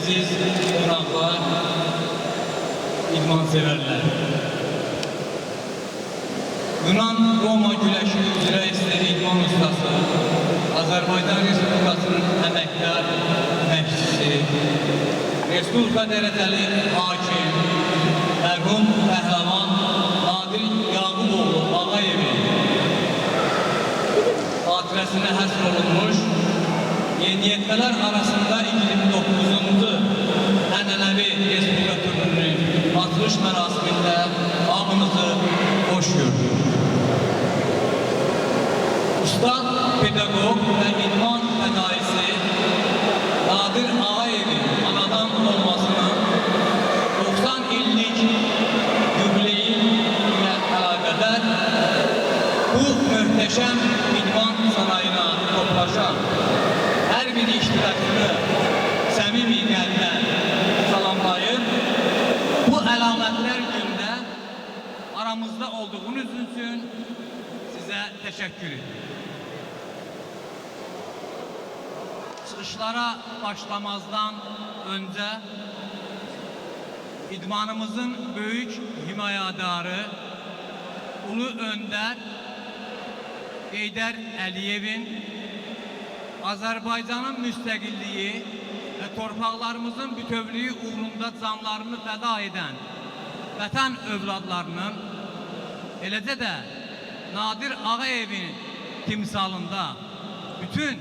Əziz qonaqlar, idman severlər. Yunan-Roma güləşi üzrə istər idman ustası, Azərbaycan Respublikasının əməkdar məşqçisi, Respublika dərəcəli hakim, mərhum pəhləvan Nadir Yaquboğlu Ağayevin xatirəsinə həsr olunmuş yeniyetmələr arasında 29-cu ənənəvi Respublika turnirinin açılış mərasimində hamınızı xoş gördük. Ustad, pedagog və idman fədaisi Nadir Ağayevin anadan olmasının 90 illik yubileyi ilə əlaqədar bu möhtəşəm idman sarayına toplaşan hər bir iştirakçını səmimi qəlbdən salamlayır. Bu əlamətlər gündə aramızda olduğunuz üçün sizə təşəkkür edirəm. Çıxışlara başlamazdan öncə idmanımızın böyük himayadarı Ulu Öndər Heydər Əliyevin Azərbaycanın müstəqilliyi və torpaqlarımızın bütövlüyü uğrunda canlarını fəda edən vətən övladlarının, eləcə də Nadir Ağayevin timsalında bütün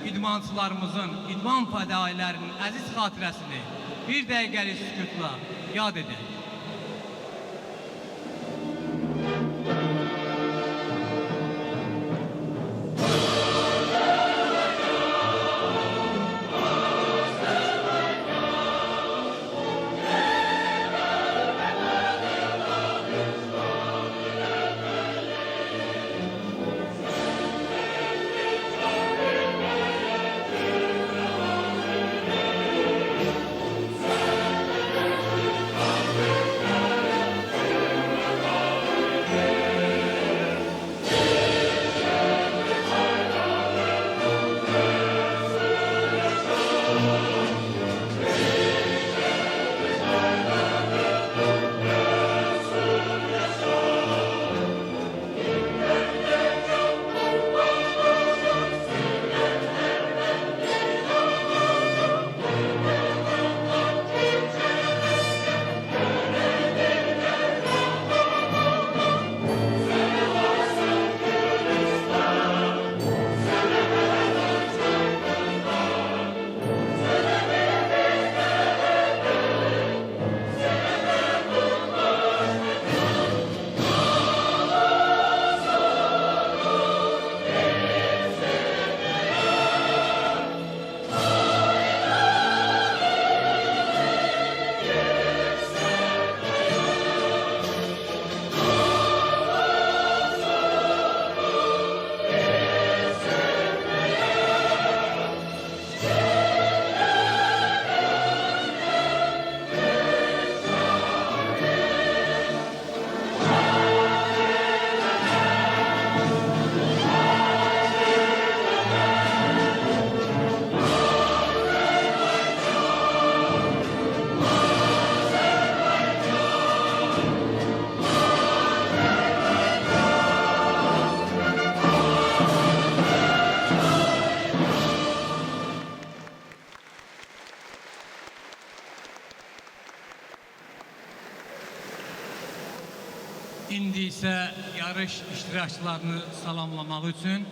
idmançılarımızın, idman fədailərinin əziz xatirəsini bir dəqiqəlik sükutla yad edək. İndi isə yarış iştirakçılarını salamlamaq üçün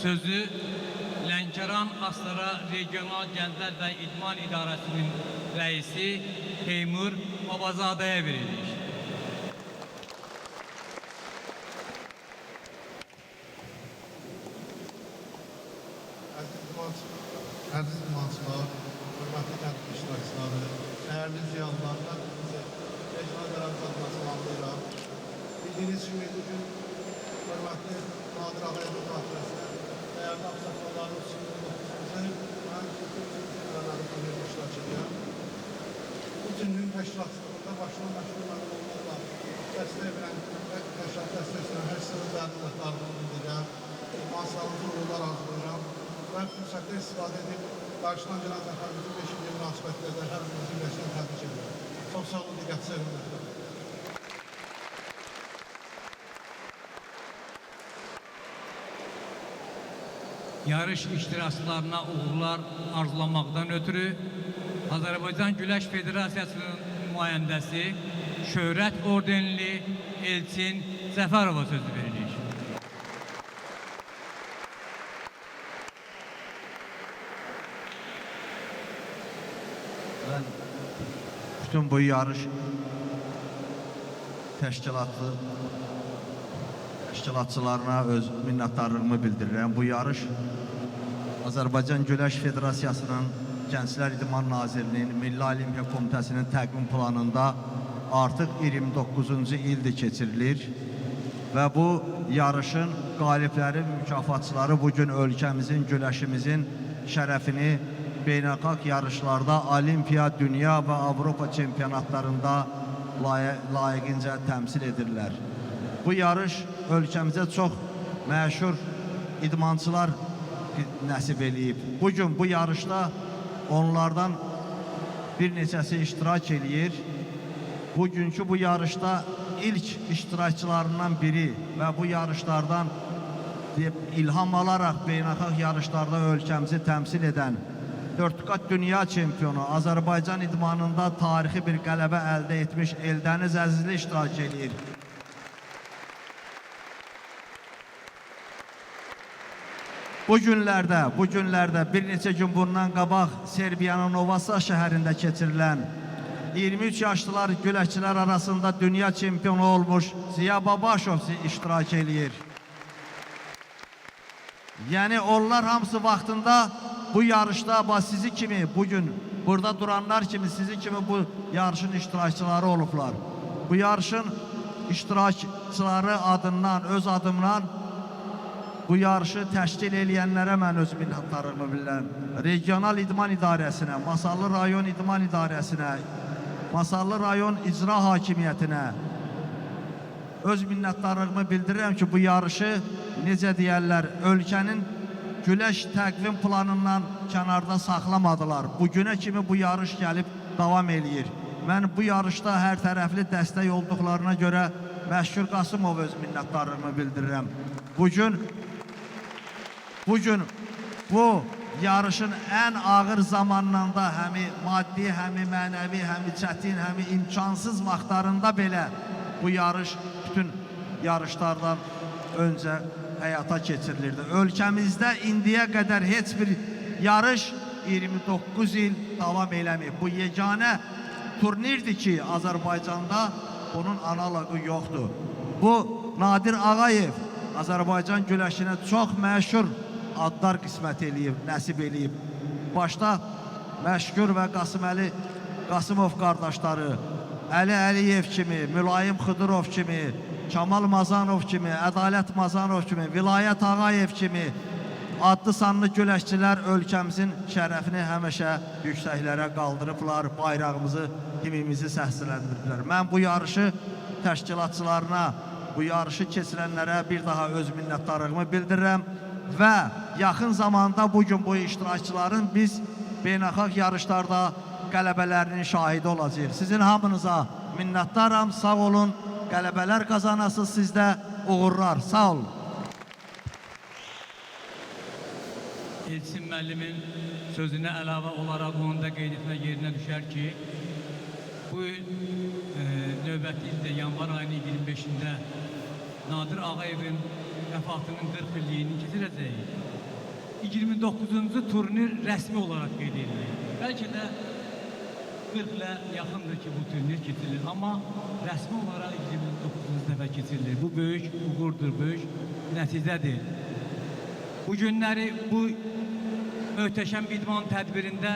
sözü Lənkəran Astara Regional Gənclər və İdman İdarəsinin rəisi Teymur Babazadəyə verilir. Əziz idmançılar, hörmətli tədbir iştirakçıları, dəyərli ziyanlar, mən sizi regional qərarı adına salamlayıram. Bildiyiniz kimi bugün hörmətli Nadir Ağayevin xatirəsinə dəyərli ağsaqqalların üçün mən turnir iştirakçıyam. Bu turnirin təşkilatçılığında başına məşğul mənim olmaqla dəstək verən və təşkilat dəstəkçilərin hər sınıflarının minnətdarlığını bildirirəm. İdmançılarımızın uğurlar arzulayıram. Ben fürsətten istifadə edib qarşıdan gələn zəfərimizin 5-ci münasibətlərdə hər birimizi ürəkdən təbrik edirəm. Çox sağ olun, diqqət sevimlərdə. Yarış iştirakçılarına uğurlar arzulamaqdan ötürü Azərbaycan Güləş Federasiyasının nümayəndəsi Şöhrət Ordenli Elçin Zəfərova sözü verilir. Ben bütün bu yarış təşkilatçılarına öz minnətdarlığımı bildirirəm. Bu yarış Azərbaycan Güləş Federasiyasının Gənclər İdman Nazirliyinin Milli Olimpiya Komitəsinin təqvim planında artıq 29-cu ildir keçirilir və bu yarışın qalibləri, mükafatçıları bugün ölkəmizin, güləşimizin şərəfini beynəlxalq yarışlarda, Olimpiya, dünya və Avropa çempionatlarında layiqincə təmsil edirlər. Bu yarış ölkəmizə çox məşhur idmançılar nəsib eləyib. Bugün bu yarışda onlardan bir neçəsi iştirak eləyir. Bugünkü bu yarışda ilk iştirakçılarından biri və bu yarışlardan ilham alaraq beynəlxalq yarışlarda ölkəmizi təmsil edən 4 qat dünya çempionu, Azərbaycan idmanında tarixi bir qələbə əldə etmiş Eldəniz Əzizli iştirak edir. Bu günlərdə bir neçə gün bundan qabaq Serbiyanın Novasa şəhərində keçirilən 23 yaşlılar güləşçilər arasında dünya çempionu olmuş Ziya Babaşov iştirak edir. Yəni onlar hamısı vaxtında bu yarışda sizi kimi, bugün burada duranlar kimi, sizi kimi bu yarışın iştirakçıları olublar. Bu yarışın iştirakçıları adından, öz adımdan bu yarışı təşkil eləyənlərə mən öz minnətdarlığımı bilirəm. Regional İdman İdarəsinə, Masallı Rayon İdman İdarəsinə, Masallı Rayon İcra Hakimiyyətinə öz minnətdarlığımı bildirirəm ki, bu yarışı necə deyərlər, ölkənin güləş təqvim planından kənarda saxlamadılar. Bugünə kimi bu yarış gəlib davam eləyir. Mən bu yarışda hər tərəfli dəstək olduqlarına görə Məşhur Qasımov öz minnətdarlığımı bildirirəm. Bugün bu yarışın ən ağır zamanlarında həmi maddi, həmi mənəvi, həmi çətin, həmi imkansız vaxtlarında belə bu yarış bütün yarışlardan öncə həyata keçirilirdi. Ölkəmizdə indiyə qədər heç bir yarış 29 il davam eləməyib. Bu yeganə turnirdir ki, Azərbaycanda bunun analogu yoxdur. Bu Nadir Ağayev Azərbaycan güləşinə çox məşhur adlar qismət eləyib, nəsib eləyib. Başda Məşhur və Qasıməli Qasımov qardaşları, Əli Əliyev kimi, Mülayim Xıdırov kimi, Kamal Mazanov kimi, Ədalət Mazanov kimi, Vilayət Ağayev kimi adlı sanlı güləşçilər ölkəmizin şərəfini həmişə yüksəklərə qaldırıblar, bayrağımızı, himimizi səsləndirdilər. Mən bu yarışı təşkilatçılarına, bu yarışı keçirənlərə bir daha öz minnətdarlığımı bildirirəm və yaxın zamanda bugün bu iştirakçıların biz beynəlxalq yarışlarda qələbələrinin şahidi olacağıq. Sizin hamınıza minnətdaram, sağ olun, qələbələr qazanasınız sizdə, uğurlar, sağ olun. Elçin müəllimin sözünə əlavə olaraq onu da qeyd etmək yerinə düşər ki, bu növbəti ildə yanvar ayının 25-də Nadir Ağayevin vəfatının 40 illiyini keçirəcəyik. 29-cu turnir rəsmi olaraq qeyd edilir. Bəlkə də 40 ilə yaxındır ki, bu turnir keçirilir. Amma rəsmi olaraq 29-cu dəfə keçirilir. Bu böyük uğurdur, böyük nəticədir. Bu günləri bu möhtəşəm idman tədbirində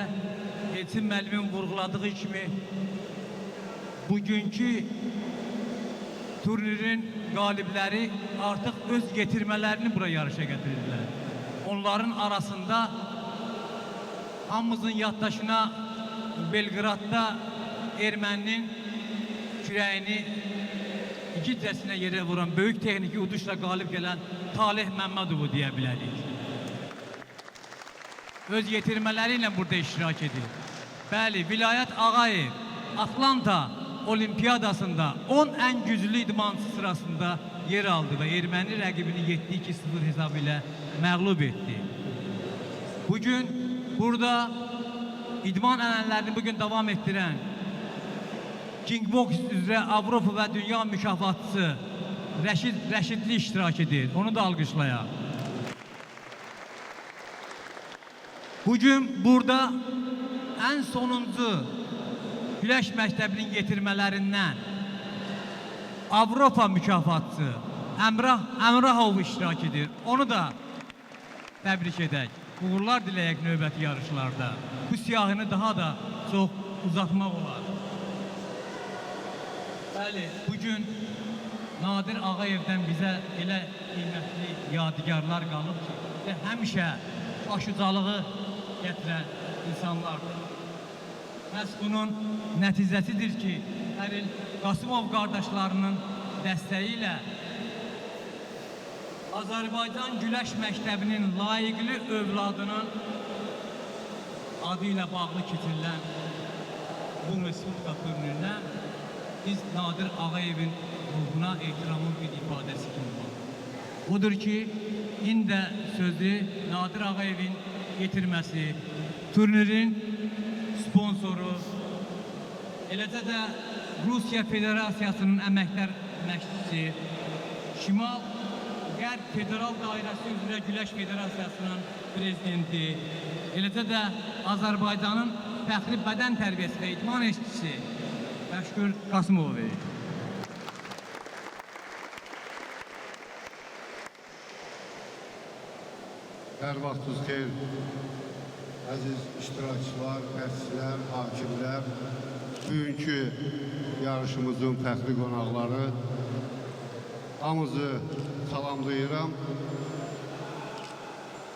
Elçin müəllimin vurğuladığı kimi bugünkü turnirin qalibləri artıq öz getirmələrini bura yarışa gətirirlər. Onların arasında hamımızın yaddaşına Belqradda erməninin kürəyini ikicəsinə yerə vuran böyük texniki uduşla qalib gələn Talih Məmmədovu deyə bilərik. öz yetirmələri ilə burada iştirak edir. Bəli, Vilayət Ağayev Atlanta Olimpiyadasında 10 ən güclü idmançı sırasında yer aldı və erməni rəqibini 7-2-0 hesabı ilə məğlub etdi. Bugün burada idman ənənələrini bugün davam etdirən Kickbox üzrə Avropa və Dünya mükafatçısı Rəşidli iştirak edir. Onu da alqışlayaq. Bugün burada ən sonuncu güləş məktəbinin yetirmələrindən Avropa mükafatçısı Əmrahov iştirak edir. Onu da təbrik edək. Uğurlar diləyək növbəti yarışlarda. Bu siyahını daha da çox uzatmaq olar. Bəli, bugün Nadir Ağayevdən bizə elə qiymətli yadigarlar qalıb ki, bizə həmişə başucalığı gətirən insanlardır. Məhz bunun nəticəsidir ki, hər il Qasımov qardaşlarının dəstəyi ilə Azərbaycan Güləş Məktəbinin layiqli övladının adı ilə bağlı keçirilən bu Respublika turnirində biz Nadir Ağayevin ruhuna ehtiramın bir ifadəsi kimi var. Odur ki, indi sözü Nadir Ağayevin getirməsi, turnirin sponsoru, eləcə də Rusiya Federasiyasının əməkdar məşqçisi, Şimal Qərb Federal Dairəsi üzrə Güləş Federasiyasının prezidenti, eləcə də Azərbaycanın fəxri bədən tərbiyəsi və idman işçisi Məşkur Qasımov verir. Hər vaxtınız xeyir, əziz iştirakçılar, məşqçilər, hakimlər, bugünkü yarışımızın fəxri qonaqları, hamınızı salamlayıram.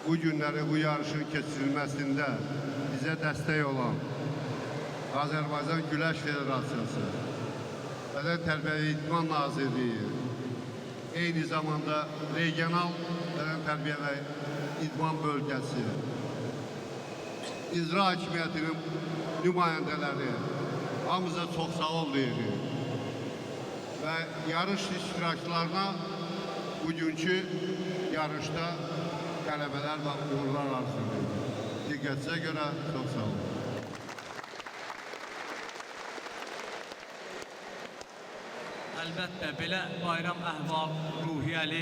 Bu günləri bu yarışın keçirilməsində bizə dəstək olan Azərbaycan Güləş Federasiyası, Bədən Tərbiyə və İdman Nazirliyi, eyni zamanda regional Bədən Tərbiyə və İdman Bölgəsi, İcra Hakimiyyətinin nümayəndələri, hamımıza çox sağ ol deyirik. Və yarış iştirakçılarına bugünkü yarışda qələbələr və uğurlar arzulayırıq. Diqqətinizə görə çox sağ olun. Əlbəttə, belə bayram əhval ruhiyyəli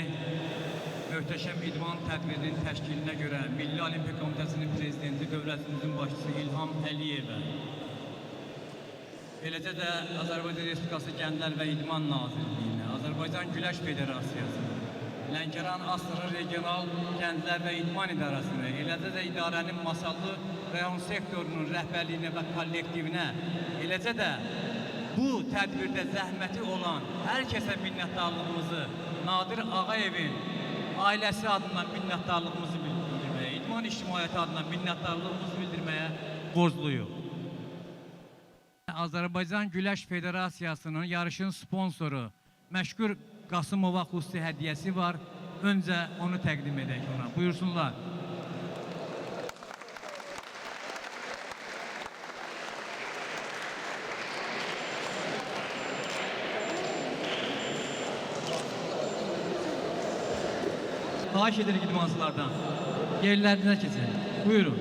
möhtəşəm idman tədbirinin təşkilinə görə Milli Olimpiya Komitəsinin prezidenti, dövlətimizin başçısı İlham Əliyevə, eləcə də Azərbaycan Respublikası Gənclər və İdman Nazirliyinə, Azərbaycan Güləş Federasiyası, Lənkəran Astara Regional Gənclər və İdman İdarəsinə, eləcə də idarənin Masallı rayon sektorunun rəhbərliyinə və kollektivinə, eləcə də bu tədbirdə zəhməti olan hər kəsə minnətdarlığımızı, Nadir Ağayevin ailəsi adından minnətdarlığımızı bildirməyə, idman ictimaiyyəti adından minnətdarlığımızı bildirməyə borcluyuq. Azərbaycan Güləş Federasiyasının yarışın sponsoru Məşkur Qasımova xüsusi hədiyyəsi var. Öncə onu təqdim edək ona. Buyursunlar. Xahiş edirik idmançılardan. Yerlərinizə keçin. Buyurun.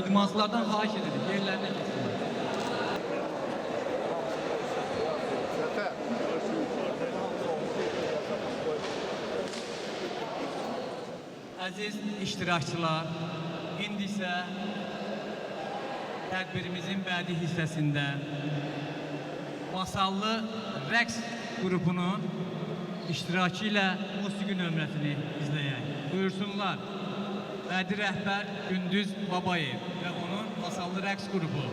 İdmançılardan xahiş edirik. Yerlərinə keçin. Əziz iştirakçılar, indi isə tədbirimizin bədi hissəsində Masallı rəqs qrupunun iştirakı ilə musiqi nömrəsini izləyək. Buyursunlar. Bədi rəhbər Gündüz Babayev və onun Masallı rəqs qrupu.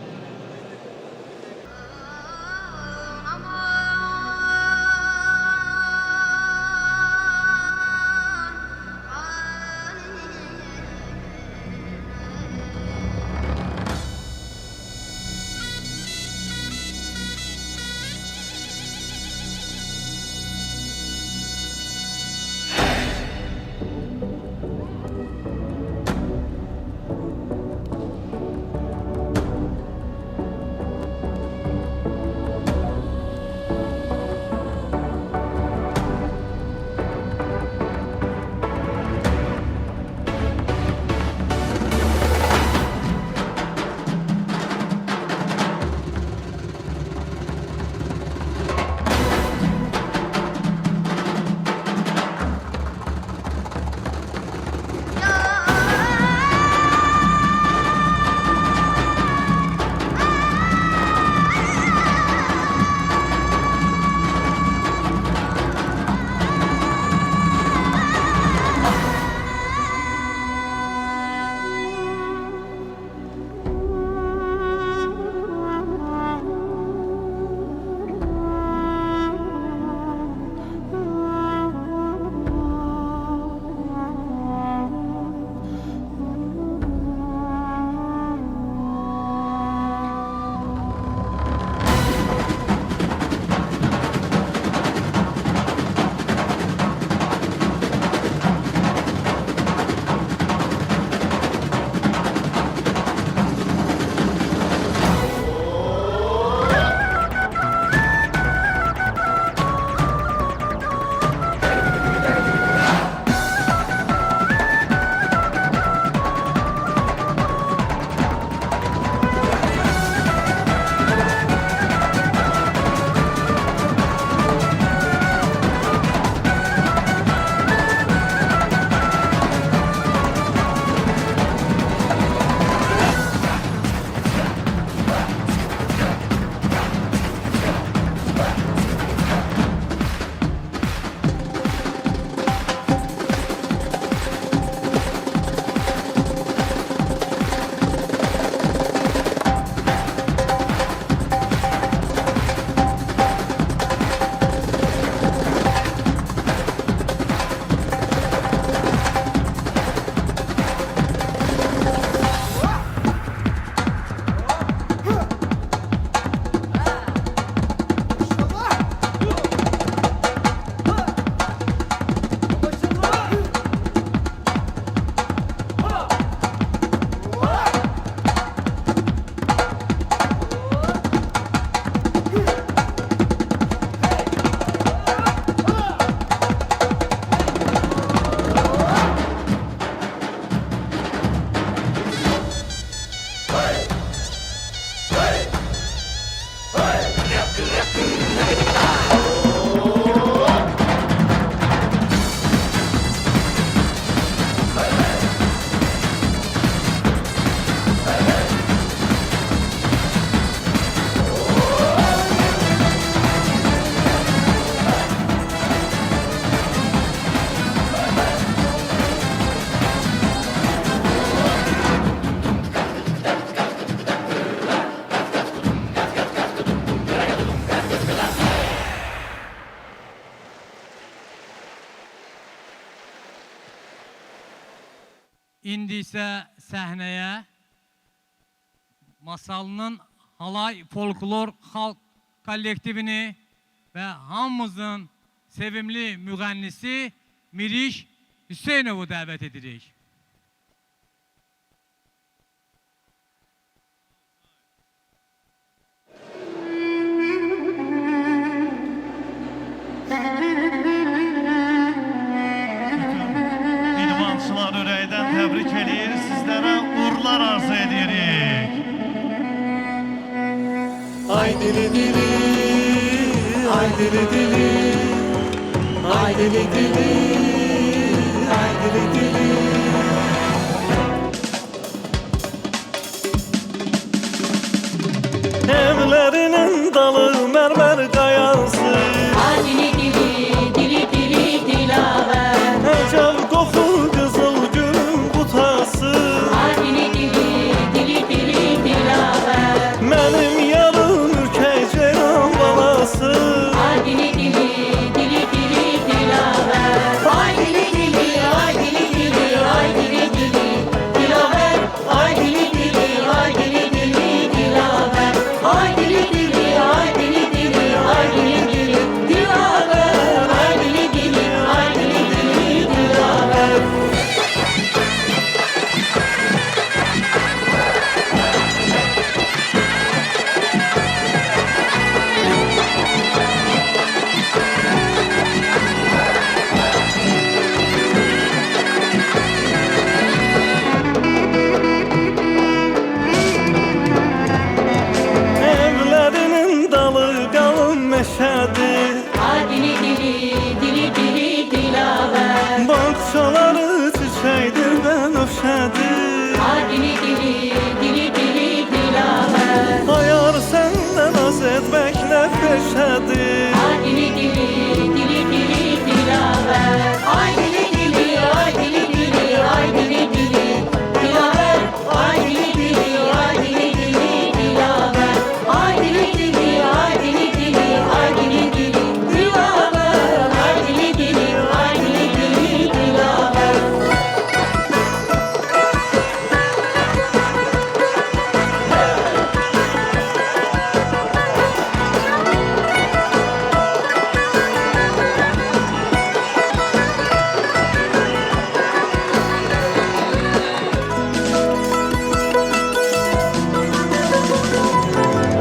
İndi isə səhnəyə Masalının halay folklor xalq kollektivini və hamımızın sevimli müğənnisi Miriş Hüseynovu dəvət edirik. İdmançılar ürəkdən təbrik eləyir, sizlərə uğurlar arzu edirik. Ay dili dili, ay dili dili, ay dili dili, ay dili dili. Evlerinin dalı mermer kayası, Ay dili dili, dili dili dilaver. ecel kokul kızıl gülün butası. Ay dili dili, dili dili dilaver. Benim yarım ürkek ceylan balası. Ay dili dili, dili dili dilaver. Ay dili dili, ay dili dili, ay dili dili dilaver. Ay dili dili, ay dili dili dilaver. Ay dili dili, ay dili dili, ay dili dili dilaver. Ay dili dili, ay dili dili dilaver. Evlerinin dalı kalın meşedir. Ay dili dili, dili dili dilaver. Bakçaları çiçekdir ben öşedir. Ay dili dili, dili dili dilaver. Ayar senden az etmekle peşedir. Ay dili dili, dili dili dilaver. Ay dili dili, ay dili dili, ay dili dili dilaver. Ay dili dili, ay dili dili dilaver. Ay dili dili, ay dili dili, ay dili dili dilaver. Ay dili dili, ay dili dili dilaver.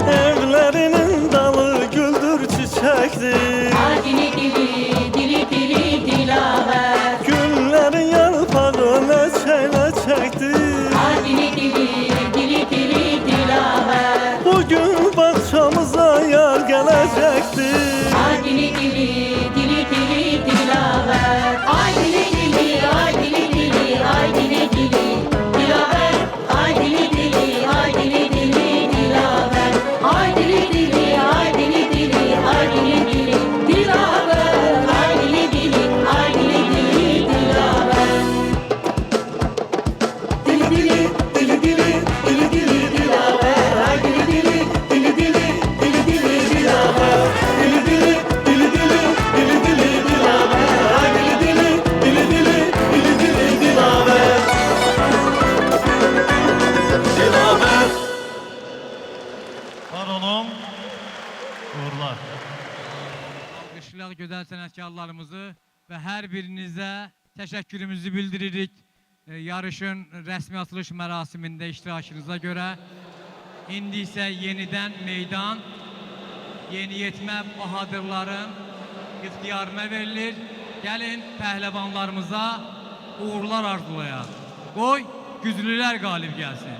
Evlerinin dalı güldür çiçektir. Ay dili dili, dili dili dilaver. Güllerin yarpağı leçeyle çektir. Ay dili dili, dili dili dilaver. Bugün bahçamıza yar gelecektir. Ay dili dili, dili dili dilaver. Ay dili dili, ay dili dili, ay dili dili dilaver. Ay dili dili, ay dili dili dilaver. Ay dili dili, ay dili dili, ay dili dili dilaver. Ay dili dili, ay dili dili dilaver. Dili dili, dili dili, dili dili dilaver. Ay dili dili, dili dili, dili dili dilaver. Dili dili, dili dili, dili dili dilaver. Ay dili dili, dili dili, dili dili dilaver. Dilaver. Var olun, uğurlar. Alqışlayaq gözəl sənətkarlarımızı və hər birinizə təşəkkürümüzü bildiririk. Yarışın rəsmi açılış mərasimində iştirakınıza görə. İndi isə yenidən meydan yeniyetmə bahadırların ixtiyarına verilir. Gəlin pəhləvanlarımıza uğurlar arzulayaq. Qoy güclülər qalib gəlsin.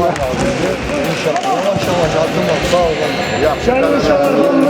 yapmak lazımdır. İnşallah. Yavaş yavaş adım at. Sağ olun. Sen inşallah